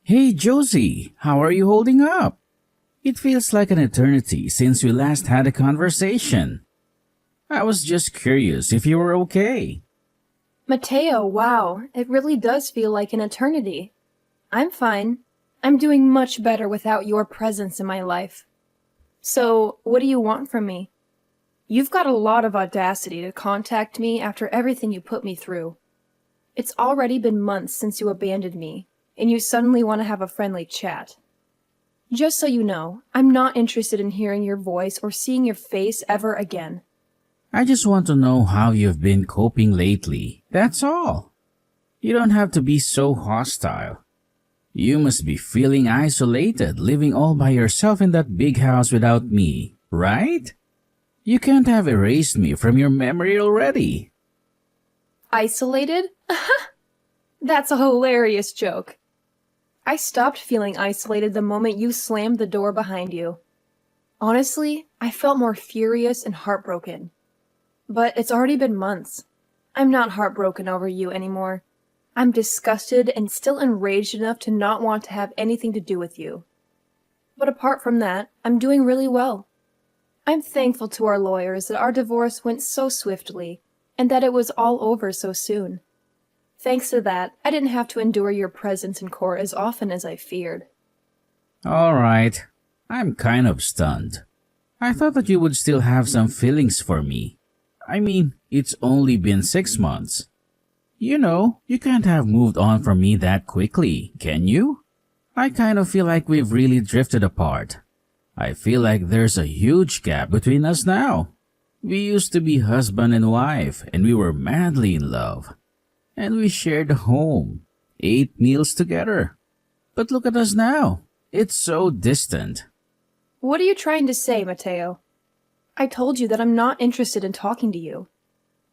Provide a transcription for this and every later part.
Hey Josie, how are you holding up? It feels like an eternity since we last had a conversation. I was just curious if you were okay. Mateo, wow, it really does feel like an eternity. I'm fine. I'm doing much better without your presence in my life. So, what do you want from me? You've got a lot of audacity to contact me after everything you put me through. It's already been months since you abandoned me, and you suddenly want to have a friendly chat. Just so you know, I'm not interested in hearing your voice or seeing your face ever again. I just want to know how you've been coping lately. That's all. You don't have to be so hostile. You must be feeling isolated, living all by yourself in that big house without me, right? You can't have erased me from your memory already. Isolated? That's a hilarious joke. I stopped feeling isolated the moment you slammed the door behind you. Honestly, I felt more furious and heartbroken. But it's already been months. I'm not heartbroken over you anymore. I'm disgusted and still enraged enough to not want to have anything to do with you. But apart from that, I'm doing really well. I'm thankful to our lawyers that our divorce went so swiftly, and that it was all over so soon. Thanks to that, I didn't have to endure your presence in court as often as I feared. Alright, I'm kind of stunned. I thought that you would still have some feelings for me. I mean, it's only been 6 months. You know, you can't have moved on from me that quickly, can you? I kind of feel like we've really drifted apart. I feel like there's a huge gap between us now. We used to be husband and wife, and we were madly in love. And we shared a home, ate meals together. But look at us now. It's so distant. What are you trying to say, Mateo? I told you that I'm not interested in talking to you.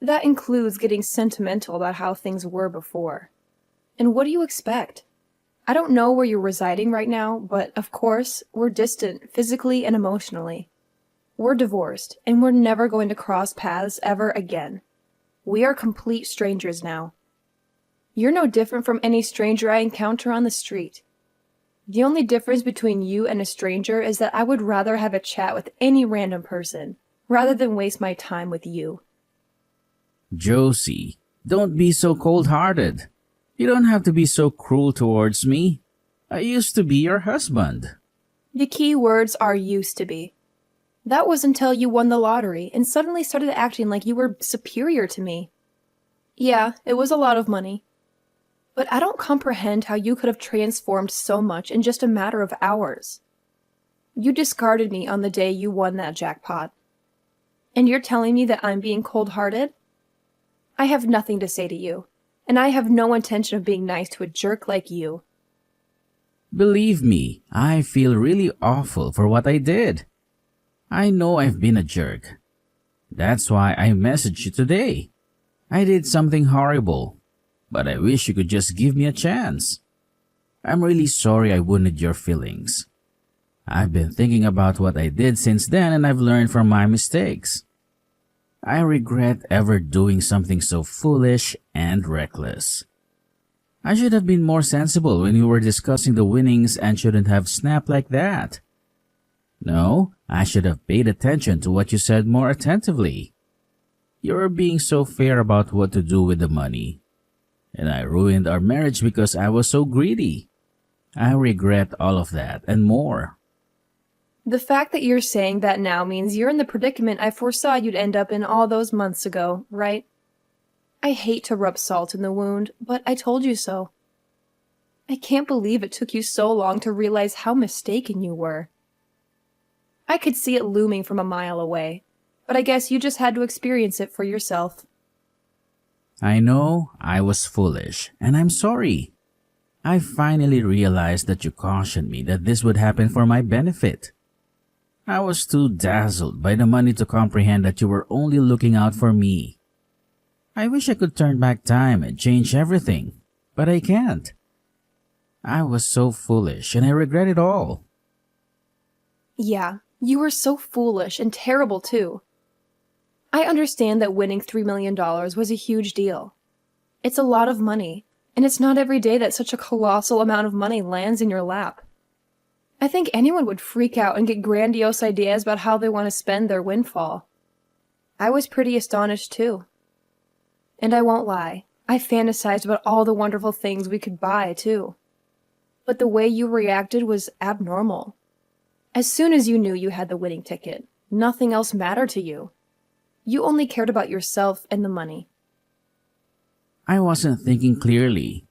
That includes getting sentimental about how things were before. And what do you expect? I don't know where you're residing right now, but of course, we're distant physically and emotionally. We're divorced, and we're never going to cross paths ever again. We are complete strangers now. You're no different from any stranger I encounter on the street. The only difference between you and a stranger is that I would rather have a chat with any random person, rather than waste my time with you. Josie, don't be so cold-hearted. You don't have to be so cruel towards me. I used to be your husband. The key words are used to be. That was until you won the lottery and suddenly started acting like you were superior to me. Yeah, it was a lot of money. But I don't comprehend how you could have transformed so much in just a matter of hours. You discarded me on the day you won that jackpot. And you're telling me that I'm being cold-hearted? I have nothing to say to you, and I have no intention of being nice to a jerk like you. Believe me, I feel really awful for what I did. I know I've been a jerk. That's why I messaged you today. I did something horrible, but I wish you could just give me a chance. I'm really sorry I wounded your feelings. I've been thinking about what I did since then, and I've learned from my mistakes. I regret ever doing something so foolish and reckless. I should have been more sensible when we were discussing the winnings and shouldn't have snapped like that. No, I should have paid attention to what you said more attentively. You were being so fair about what to do with the money. And I ruined our marriage because I was so greedy. I regret all of that and more. The fact that you're saying that now means you're in the predicament I foresaw you'd end up in all those months ago, right? I hate to rub salt in the wound, but I told you so. I can't believe it took you so long to realize how mistaken you were. I could see it looming from a mile away, but I guess you just had to experience it for yourself. I know I was foolish, and I'm sorry. I finally realized that you cautioned me that this would happen for my benefit. I was too dazzled by the money to comprehend that you were only looking out for me. I wish I could turn back time and change everything, but I can't. I was so foolish and I regret it all. Yeah, you were so foolish and terrible too. I understand that winning $3 million was a huge deal. It's a lot of money, And it's not every day that such a colossal amount of money lands in your lap. I think anyone would freak out and get grandiose ideas about how they want to spend their windfall. I was pretty astonished too. And I won't lie, I fantasized about all the wonderful things we could buy too. But the way you reacted was abnormal. As soon as you knew you had the winning ticket, nothing else mattered to you. You only cared about yourself and the money. I wasn't thinking clearly.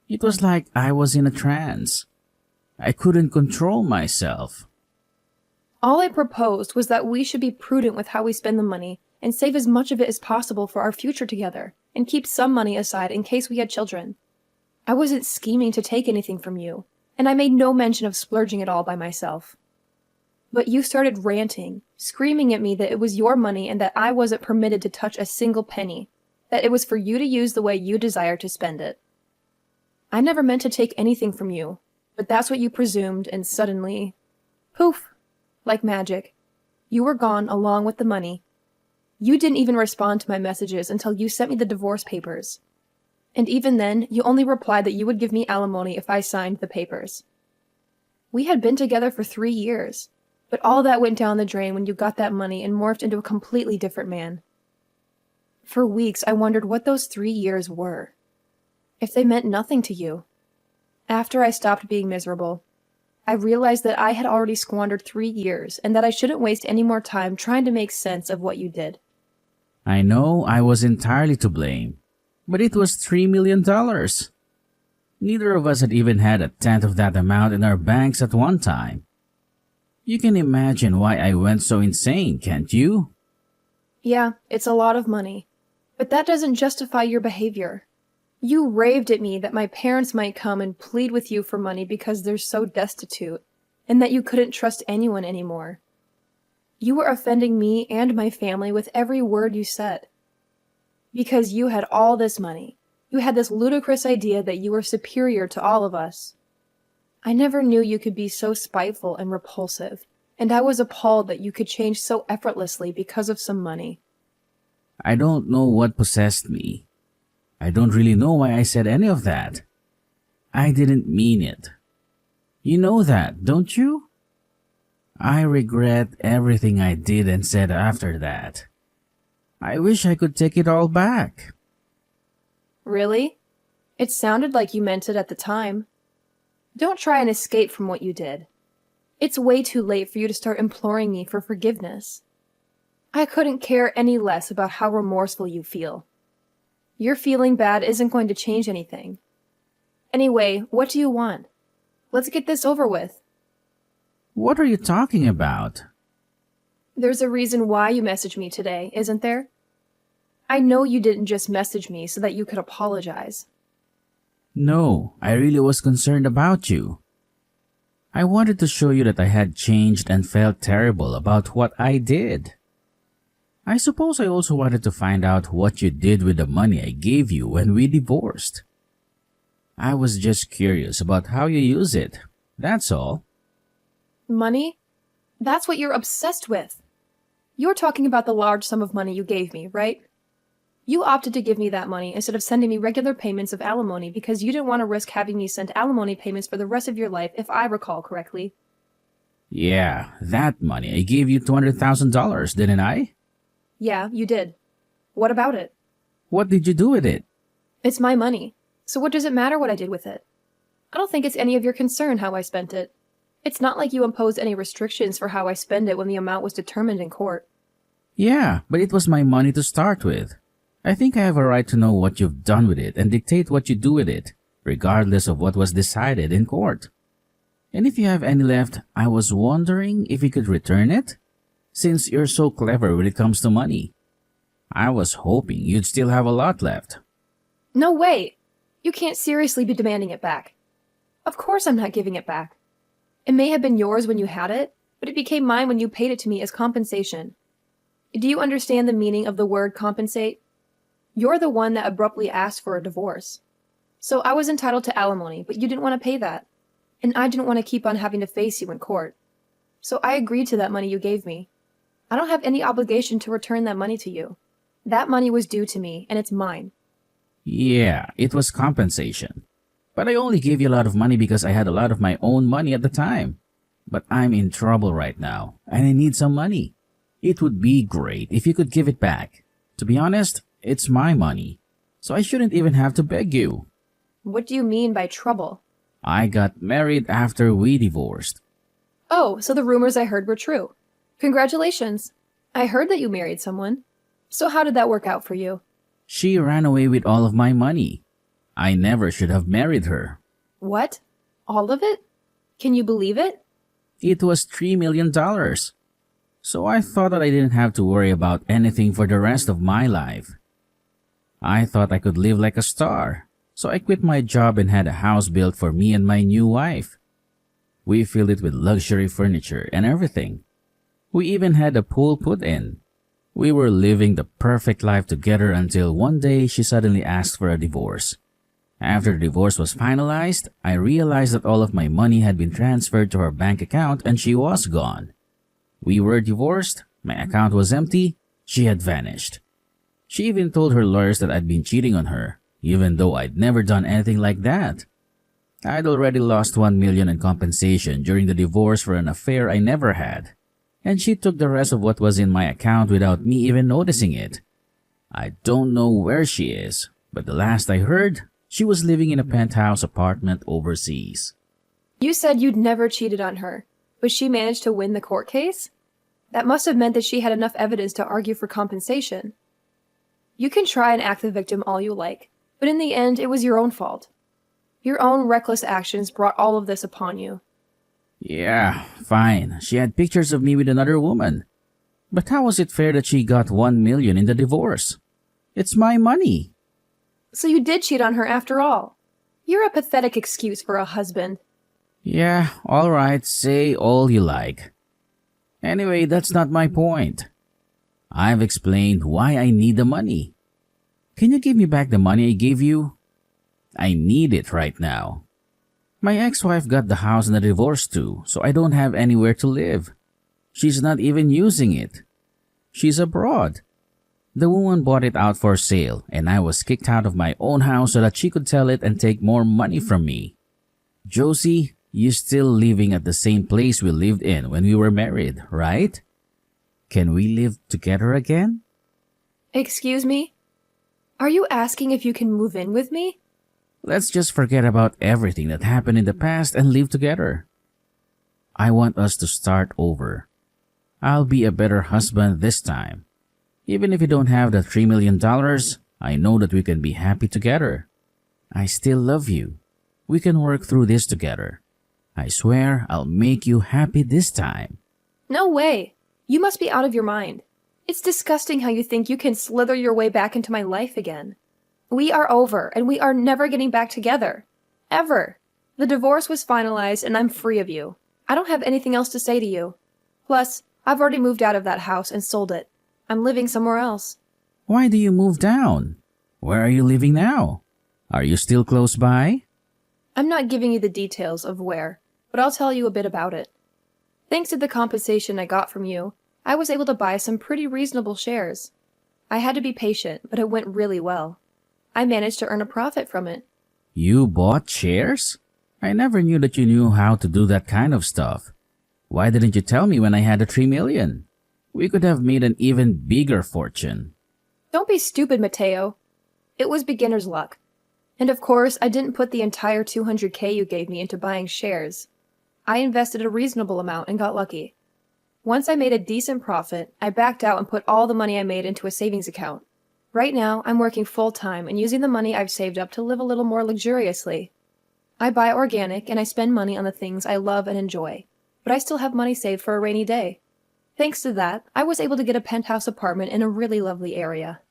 It was like I was in a trance. I couldn't control myself. All I proposed was that we should be prudent with how we spend the money and save as much of it as possible for our future together and keep some money aside in case we had children. I wasn't scheming to take anything from you, and I made no mention of splurging it all by myself. But you started ranting, screaming at me that it was your money and that I wasn't permitted to touch a single penny, that it was for you to use the way you desired to spend it. I never meant to take anything from you, but that's what you presumed, and suddenly, poof, like magic, you were gone along with the money. You didn't even respond to my messages until you sent me the divorce papers. And even then, you only replied that you would give me alimony if I signed the papers. We had been together for 3 years, but all that went down the drain when you got that money and morphed into a completely different man. For weeks, I wondered what those 3 years were. If they meant nothing to you. After I stopped being miserable, I realized that I had already squandered 3 years and that I shouldn't waste any more time trying to make sense of what you did. I know I was entirely to blame, but it was $3 million. Neither of us had even had a tenth of that amount in our banks at one time. You can imagine why I went so insane, can't you? Yeah, it's a lot of money. But that doesn't justify your behavior. You raved at me that my parents might come and plead with you for money because they're so destitute, and that you couldn't trust anyone anymore. You were offending me and my family with every word you said. Because you had all this money, you had this ludicrous idea that you were superior to all of us. I never knew you could be so spiteful and repulsive, and I was appalled that you could change so effortlessly because of some money. I don't know what possessed me. I don't really know why I said any of that. I didn't mean it. You know that, don't you? I regret everything I did and said after that. I wish I could take it all back. Really? It sounded like you meant it at the time. Don't try and escape from what you did. It's way too late for you to start imploring me for forgiveness. I couldn't care any less about how remorseful you feel. Your feeling bad isn't going to change anything. Anyway, what do you want? Let's get this over with. What are you talking about? There's a reason why you messaged me today, isn't there? I know you didn't just message me so that you could apologize. No, I really was concerned about you. I wanted to show you that I had changed and felt terrible about what I did. I suppose I also wanted to find out what you did with the money I gave you when we divorced. I was just curious about how you use it, that's all. Money? That's what you're obsessed with. You're talking about the large sum of money you gave me, right? You opted to give me that money instead of sending me regular payments of alimony because you didn't want to risk having me send alimony payments for the rest of your life, if I recall correctly. Yeah, that money. I gave you $200,000, didn't I? Yeah, you did. What about it? What did you do with it? It's my money, so what does it matter what I did with it? I don't think it's any of your concern how I spent it. It's not like you imposed any restrictions for how I spend it when the amount was determined in court. Yeah, but it was my money to start with. I think I have a right to know what you've done with it and dictate what you do with it, regardless of what was decided in court. And if you have any left, I was wondering if you could return it, since you're so clever when it comes to money. I was hoping you'd still have a lot left. No way! You can't seriously be demanding it back. Of course I'm not giving it back. It may have been yours when you had it, but it became mine when you paid it to me as compensation. Do you understand the meaning of the word compensate? You're the one that abruptly asked for a divorce. So I was entitled to alimony, but you didn't want to pay that. And I didn't want to keep on having to face you in court. So I agreed to that money you gave me. I don't have any obligation to return that money to you. That money was due to me, and it's mine. Yeah, it was compensation. But I only gave you a lot of money because I had a lot of my own money at the time. But I'm in trouble right now, and I need some money. It would be great if you could give it back. To be honest, it's my money, so I shouldn't even have to beg you. What do you mean by trouble? I got married after we divorced. Oh, so the rumors I heard were true. Congratulations. I heard that you married someone. So how did that work out for you? She ran away with all of my money. I never should have married her. What? All of it? Can you believe it? It was $3 million. So I thought that I didn't have to worry about anything for the rest of my life. I thought I could live like a star. So I quit my job and had a house built for me and my new wife. We filled it with luxury furniture and everything. We even had a pool put in. We were living the perfect life together until one day she suddenly asked for a divorce. After the divorce was finalized, I realized that all of my money had been transferred to her bank account and she was gone. We were divorced, my account was empty, she had vanished. She even told her lawyers that I'd been cheating on her, even though I'd never done anything like that. I'd already lost $1 million in compensation during the divorce for an affair I never had, and she took the rest of what was in my account without me even noticing it. I don't know where she is, but the last I heard, she was living in a penthouse apartment overseas. You said you'd never cheated on her, but she managed to win the court case? That must have meant that she had enough evidence to argue for compensation. You can try and act the victim all you like, but in the end, it was your own fault. Your own reckless actions brought all of this upon you. Yeah, fine. She had pictures of me with another woman. But how was it fair that she got $1 million in the divorce? It's my money. So you did cheat on her after all. You're a pathetic excuse for a husband. Yeah, all right, say all you like. Anyway, that's not my point. I've explained why I need the money. Can you give me back the money I gave you? I need it right now. My ex-wife got the house in the divorce too, so I don't have anywhere to live. She's not even using it. She's abroad. The woman bought it out for sale, and I was kicked out of my own house so that she could sell it and take more money from me. Josie, you're still living at the same place we lived in when we were married, right? Can we live together again? Excuse me? Are you asking if you can move in with me? Let's just forget about everything that happened in the past and live together. I want us to start over. I'll be a better husband this time. Even if you don't have the $3 million, I know that we can be happy together. I still love you. We can work through this together. I swear I'll make you happy this time. No way. You must be out of your mind. It's disgusting how you think you can slither your way back into my life again. We are over, and we are never getting back together. Ever. The divorce was finalized, and I'm free of you. I don't have anything else to say to you. Plus, I've already moved out of that house and sold it. I'm living somewhere else. Why do you move down? Where are you living now? Are you still close by? I'm not giving you the details of where, but I'll tell you a bit about it. Thanks to the compensation I got from you, I was able to buy some pretty reasonable shares. I had to be patient, but it went really well. I managed to earn a profit from it. You bought shares? I never knew that you knew how to do that kind of stuff. Why didn't you tell me when I had the $3 million? We could have made an even bigger fortune. Don't be stupid, Mateo. It was beginner's luck. And of course, I didn't put the entire $200K you gave me into buying shares. I invested a reasonable amount and got lucky. Once I made a decent profit, I backed out and put all the money I made into a savings account. Right now, I'm working full-time and using the money I've saved up to live a little more luxuriously. I buy organic and I spend money on the things I love and enjoy, but I still have money saved for a rainy day. Thanks to that, I was able to get a penthouse apartment in a really lovely area.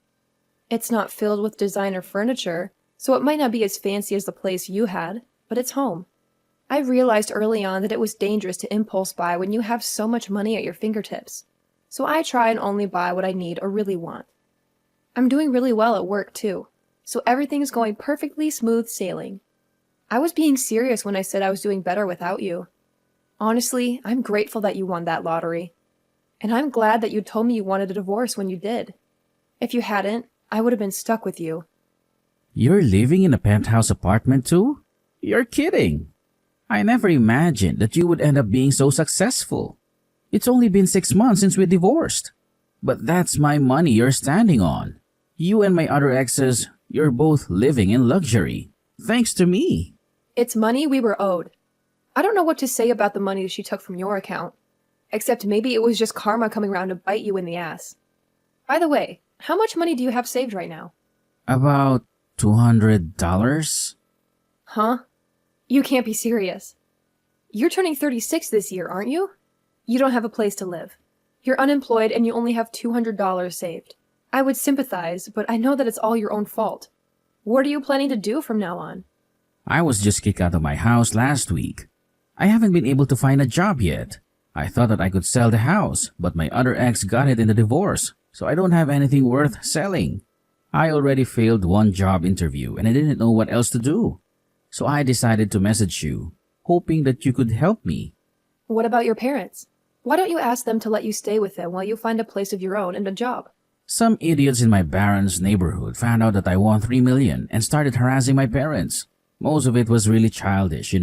It's not filled with designer furniture, so it might not be as fancy as the place you had, but it's home. I realized early on that it was dangerous to impulse buy when you have so much money at your fingertips, so I try and only buy what I need or really want. I'm doing really well at work too, so everything's going perfectly smooth sailing. I was being serious when I said I was doing better without you. Honestly, I'm grateful that you won that lottery. And I'm glad that you told me you wanted a divorce when you did. If you hadn't, I would have been stuck with you. You're living in a penthouse apartment too? You're kidding. I never imagined that you would end up being so successful. It's only been 6 months since we divorced. But that's my money you're standing on. You and my other exes, you're both living in luxury. Thanks to me. It's money we were owed. I don't know what to say about the money she took from your account. Except maybe it was just karma coming around to bite you in the ass. By the way, how much money do you have saved right now? About $200? Huh? You can't be serious. You're turning 36 this year, aren't you? You don't have a place to live. You're unemployed and you only have $200 saved. I would sympathize, but I know that it's all your own fault. What are you planning to do from now on? I was just kicked out of my house last week. I haven't been able to find a job yet. I thought that I could sell the house, but my other ex got it in the divorce, so I don't have anything worth selling. I already failed one job interview and I didn't know what else to do. So I decided to message you, hoping that you could help me. What about your parents? Why don't you ask them to let you stay with them while you find a place of your own and a job? Some idiots in my Barron's neighborhood found out that I won $3 million and started harassing my parents. Most of it was really childish,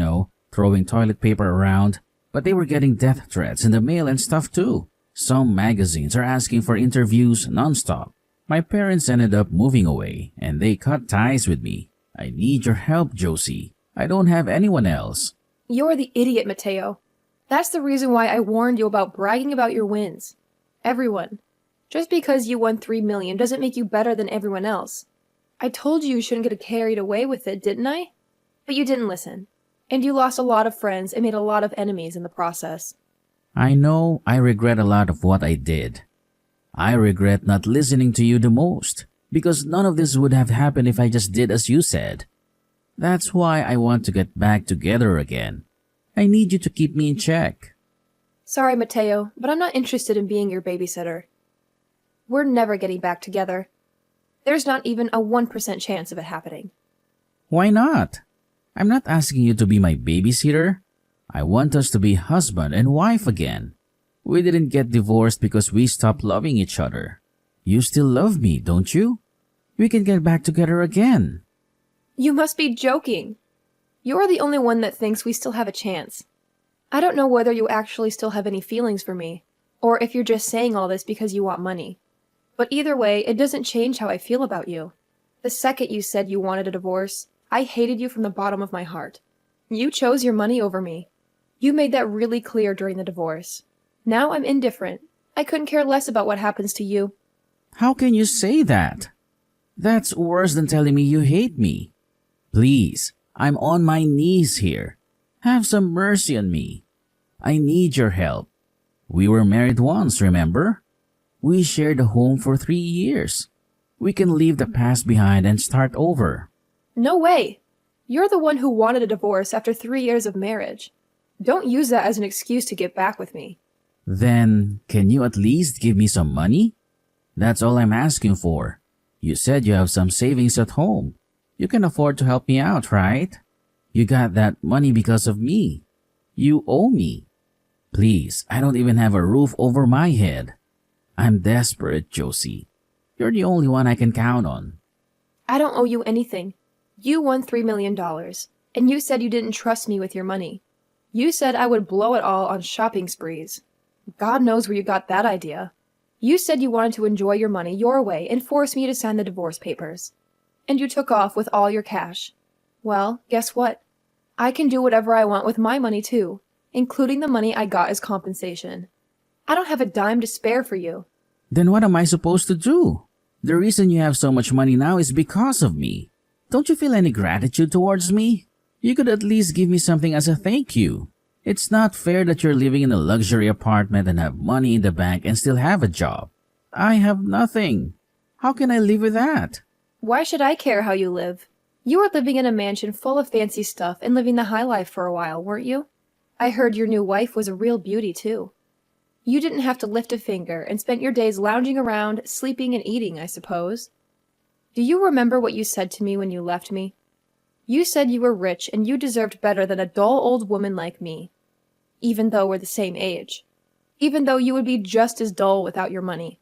throwing toilet paper around, but they were getting death threats in the mail and stuff too. Some magazines are asking for interviews nonstop. My parents ended up moving away and they cut ties with me. I need your help, Josie. I don't have anyone else. You're the idiot, Mateo. That's the reason why I warned you about bragging about your wins. Everyone. Just because you won $3 million doesn't make you better than everyone else. I told you shouldn't get carried away with it, didn't I? But you didn't listen. And you lost a lot of friends and made a lot of enemies in the process. I know I regret a lot of what I did. I regret not listening to you the most, because none of this would have happened if I just did as you said. That's why I want to get back together again. I need you to keep me in check. Sorry, Mateo, but I'm not interested in being your babysitter. We're never getting back together. There's not even a 1% chance of it happening. Why not? I'm not asking you to be my babysitter. I want us to be husband and wife again. We didn't get divorced because we stopped loving each other. You still love me, don't you? We can get back together again. You must be joking. You're the only one that thinks we still have a chance. I don't know whether you actually still have any feelings for me, or if you're just saying all this because you want money. But either way, it doesn't change how I feel about you. The second you said you wanted a divorce, I hated you from the bottom of my heart. You chose your money over me. You made that really clear during the divorce. Now I'm indifferent. I couldn't care less about what happens to you. How can you say that? That's worse than telling me you hate me. Please, I'm on my knees here. Have some mercy on me. I need your help. We were married once, remember? We shared a home for 3 years. We can leave the past behind and start over. No way. You're the one who wanted a divorce after 3 years of marriage. Don't use that as an excuse to get back with me. Then, can you at least give me some money? That's all I'm asking for. You said you have some savings at home. You can afford to help me out, right? You got that money because of me. You owe me. Please, I don't even have a roof over my head. I'm desperate, Josie. You're the only one I can count on. I don't owe you anything. You won $3 million, and you said you didn't trust me with your money. You said I would blow it all on shopping sprees. God knows where you got that idea. You said you wanted to enjoy your money your way and force me to sign the divorce papers. And you took off with all your cash. Well, guess what? I can do whatever I want with my money too, including the money I got as compensation. I don't have a dime to spare for you. Then what am I supposed to do? The reason you have so much money now is because of me. Don't you feel any gratitude towards me? You could at least give me something as a thank you. It's not fair that you're living in a luxury apartment and have money in the bank and still have a job. I have nothing. How can I live with that? Why should I care how you live? You were living in a mansion full of fancy stuff and living the high life for a while, weren't you? I heard your new wife was a real beauty, too. You didn't have to lift a finger and spent your days lounging around, sleeping and eating, I suppose. Do you remember what you said to me when you left me? You said you were rich and you deserved better than a dull old woman like me. Even though we're the same age. Even though you would be just as dull without your money.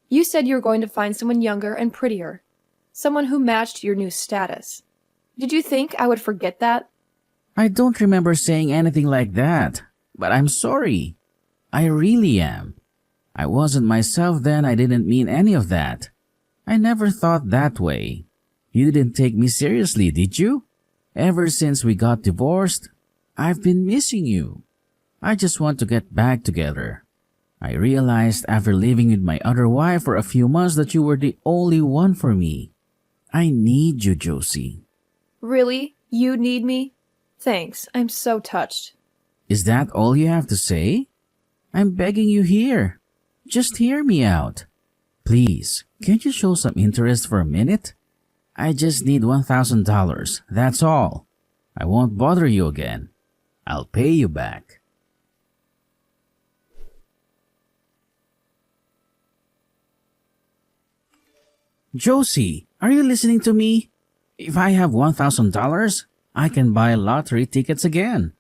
You said you were going to find someone younger and prettier. Someone who matched your new status. Did you think I would forget that? I don't remember saying anything like that, but I'm sorry. I really am. I wasn't myself then. I didn't mean any of that. I never thought that way. You didn't take me seriously, did you? Ever since we got divorced, I've been missing you. I just want to get back together. I realized after living with my other wife for a few months that you were the only one for me. I need you, Josie. Really? You need me? Thanks, I'm so touched. Is that all you have to say? I'm begging you here. Just hear me out. Please, can't you show some interest for a minute? I just need $1,000, that's all. I won't bother you again. I'll pay you back. Josie, are you listening to me? If I have $1,000, I can buy lottery tickets again.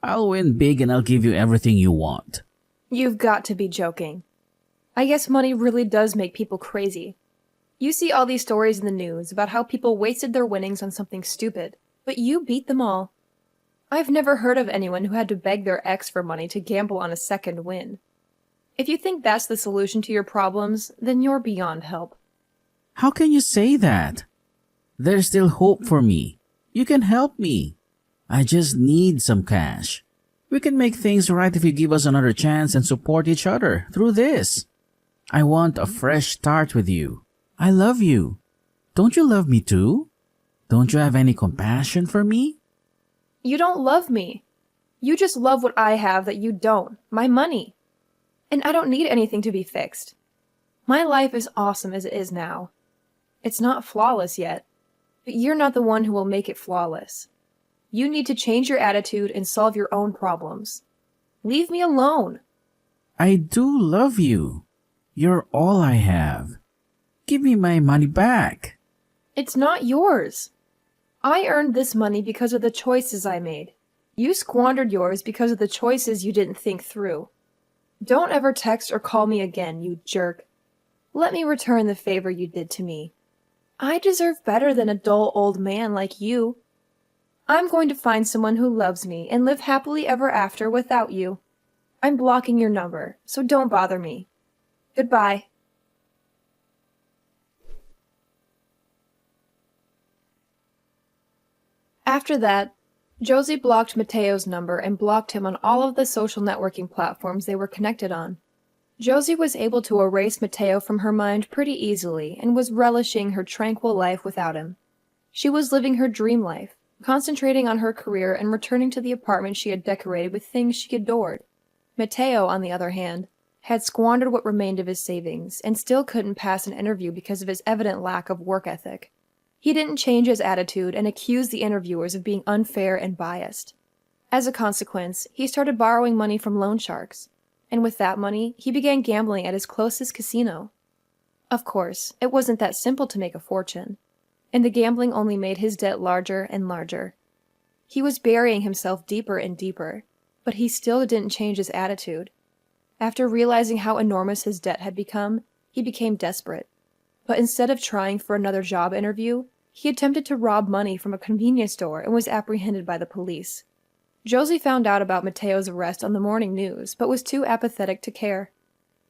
I'll win big and I'll give you everything you want. You've got to be joking. I guess money really does make people crazy. You see all these stories in the news about how people wasted their winnings on something stupid, but you beat them all. I've never heard of anyone who had to beg their ex for money to gamble on a second win. If you think that's the solution to your problems, then you're beyond help. How can you say that? There's still hope for me. You can help me. I just need some cash. We can make things right if you give us another chance and support each other through this. I want a fresh start with you. I love you. Don't you love me too? Don't you have any compassion for me? You don't love me. You just love what I have that you don't, my money. And I don't need anything to be fixed. My life is awesome as it is now. It's not flawless yet, but you're not the one who will make it flawless. You need to change your attitude and solve your own problems. Leave me alone. I do love you. You're all I have. Give me my money back. It's not yours. I earned this money because of the choices I made. You squandered yours because of the choices you didn't think through. Don't ever text or call me again, you jerk. Let me return the favor you did to me. I deserve better than a dull old man like you. I'm going to find someone who loves me and live happily ever after without you. I'm blocking your number, so don't bother me. Goodbye. After that, Josie blocked Mateo's number and blocked him on all of the social networking platforms they were connected on. Josie was able to erase Mateo from her mind pretty easily and was relishing her tranquil life without him. She was living her dream life, concentrating on her career and returning to the apartment she had decorated with things she adored. Mateo, on the other hand, had squandered what remained of his savings and still couldn't pass an interview because of his evident lack of work ethic. He didn't change his attitude and accused the interviewers of being unfair and biased. As a consequence, he started borrowing money from loan sharks, and with that money, he began gambling at his closest casino. Of course, it wasn't that simple to make a fortune, and the gambling only made his debt larger and larger. He was burying himself deeper and deeper, but he still didn't change his attitude. After realizing how enormous his debt had become, he became desperate. But instead of trying for another job interview, he attempted to rob money from a convenience store and was apprehended by the police. Josie found out about Mateo's arrest on the morning news, but was too apathetic to care.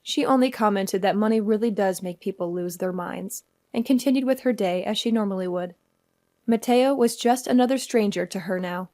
She only commented that money really does make people lose their minds, and continued with her day as she normally would. Mateo was just another stranger to her now.